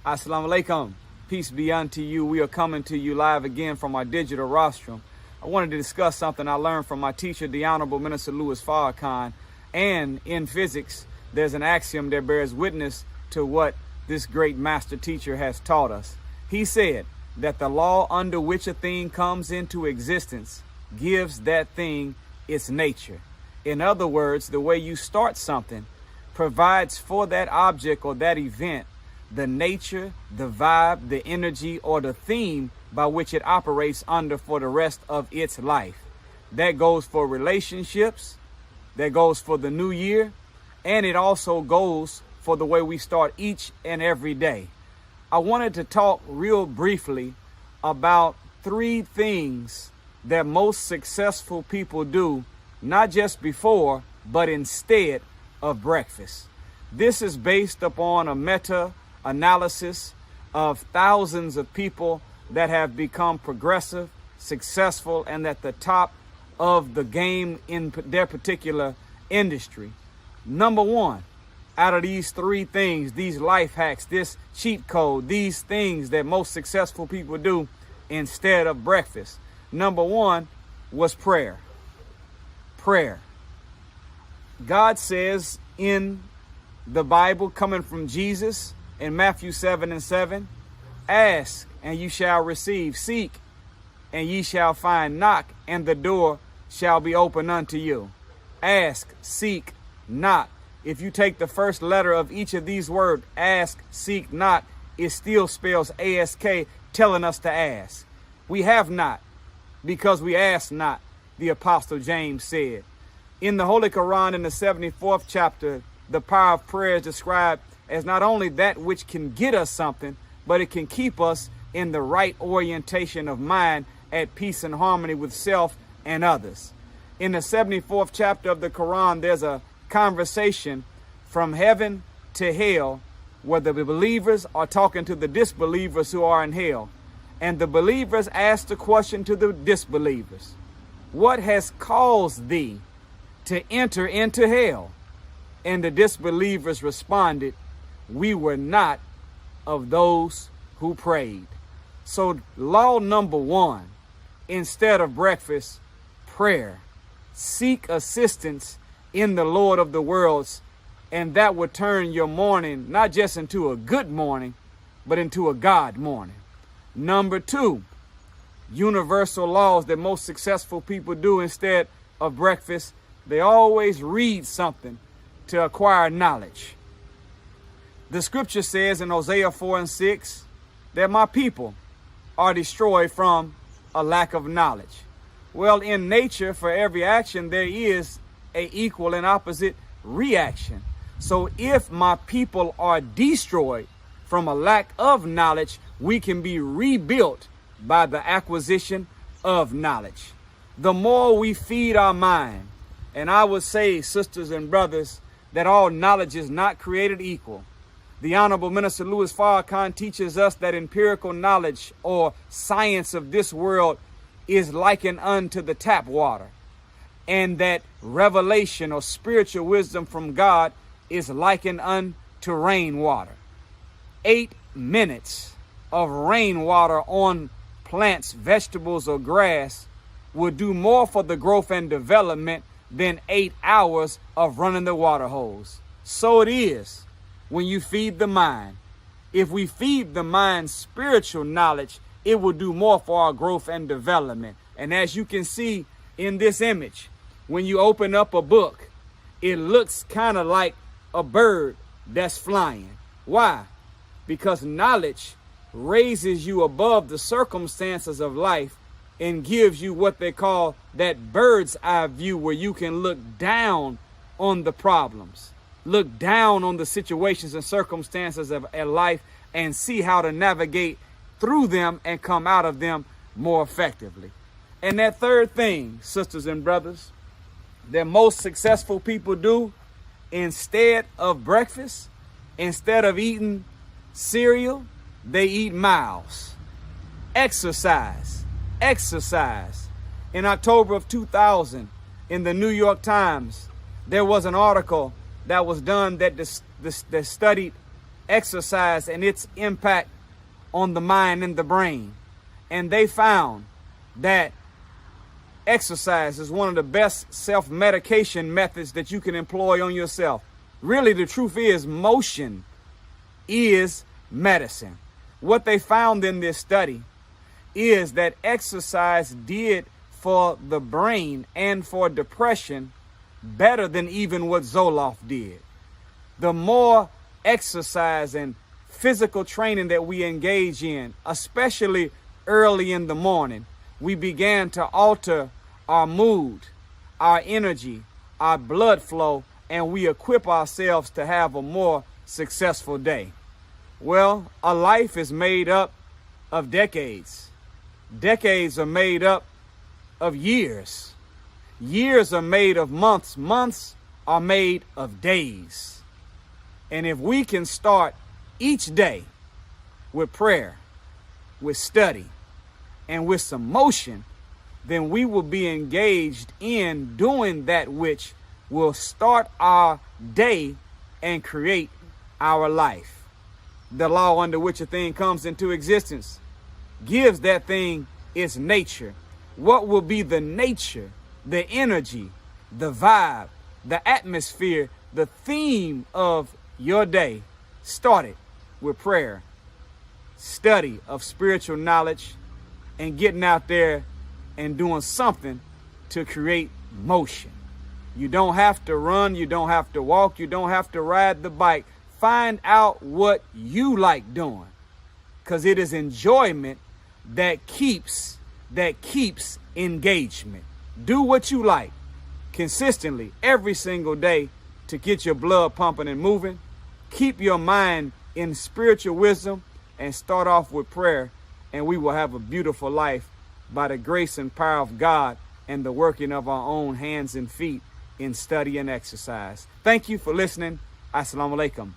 Assalamu alaikum. Peace be unto you. We are coming to you live again from our digital rostrum. I wanted to discuss something I learned from my teacher, the Honorable Minister Louis Farrakhan. And in physics, there's an axiom that bears witness to what this great master teacher has taught us. He said that the law under which a thing comes into existence gives that thing its nature. In other words, the way you start something provides for that object or that event the nature, the vibe, the energy, or the theme by which it operates under for the rest of its life. That goes for relationships, that goes for the new year, and it also goes for the way we start each and every day. I wanted to talk real briefly about 3 things that most successful people do, not just before, but instead of breakfast. This is based upon a meta-analysis of thousands of people that have become progressive, successful, and at the top of the game in their particular industry. Number 1, out of these 3 things, these life hacks, this cheat code, these things that most successful people do instead of breakfast. Number 1 was prayer. Prayer. God says in the Bible, coming from Jesus in Matthew 7:7, ask and you shall receive, seek and ye shall find, knock and the door shall be open unto you. Ask, seek, knock. If you take the first letter of each of these words, ask, seek, knock, it still spells ASK, telling us to ask. We have not because we ask not, the Apostle James said. In the Holy Quran, in the 74th chapter, the power of prayer is described as not only that which can get us something, but it can keep us in the right orientation of mind, at peace and harmony with self and others. In the 74th chapter of the Quran, there's a conversation from heaven to hell where the believers are talking to the disbelievers who are in hell. And the believers ask the question to the disbelievers, what has caused thee to enter into hell? And the disbelievers responded, we were not of those who prayed. So law number 1, instead of breakfast, prayer. Seek assistance in the Lord of the worlds, and that will turn your morning not just into a good morning, but into a God morning. Number 2, universal laws that most successful people do instead of breakfast. They always read something to acquire knowledge. The scripture says in Hosea 4:6 that my people are destroyed from a lack of knowledge. Well, in nature, for every action, there is an equal and opposite reaction. So if my people are destroyed from a lack of knowledge, we can be rebuilt by the acquisition of knowledge. The more we feed our mind, and I would say, sisters and brothers, that all knowledge is not created equal. The Honorable Minister Louis Farrakhan teaches us that empirical knowledge or science of this world is likened unto the tap water, and that revelation or spiritual wisdom from God is likened unto rainwater. 8 minutes of rainwater on plants, vegetables, or grass will do more for the growth and development than 8 hours of running the water hose. So it is when you feed the mind. If we feed the mind spiritual knowledge, it will do more for our growth and development. And as you can see in this image, when you open up a book, it looks kind of like a bird that's flying. Why? Because knowledge raises you above the circumstances of life and gives you what they call that bird's eye view, where you can look down on the problems, look down on the situations and circumstances of life and see how to navigate through them and come out of them more effectively. And that third thing, sisters and brothers, that most successful people do instead of breakfast, instead of eating cereal, they eat miles. Exercise. Exercise. In October of 2000, in the New York Times, there was an article that was done that studied exercise and its impact on the mind and the brain. And they found that exercise is one of the best self-medication methods that you can employ on yourself. Really, the truth is, motion is medicine. What they found in this study is that exercise did for the brain and for depression better than even what Zoloft did. The more exercise and physical training that we engage in, especially early in the morning, we began to alter our mood, our energy, our blood flow, and we equip ourselves to have a more successful day. Well, a life is made up of decades. Decades are made up of years. Years are made of months. Months are made of days. And if we can start each day with prayer, with study, and with some motion, then we will be engaged in doing that which will start our day and create our life. The law under which a thing comes into existence gives that thing its nature. What will be the nature, the energy, the vibe, the atmosphere, the theme of your day? Started with prayer, study of spiritual knowledge, and getting out there and doing something to create motion. You don't have to run, you don't have to walk, you don't have to ride the bike. Find out what you like doing, because it is enjoyment that keeps engagement. Do what you like consistently every single day to get your blood pumping and moving. Keep your mind in spiritual wisdom and start off with prayer, and we will have a beautiful life by the grace and power of God and the working of our own hands and feet in study and exercise. Thank you for listening. Assalamu alaikum.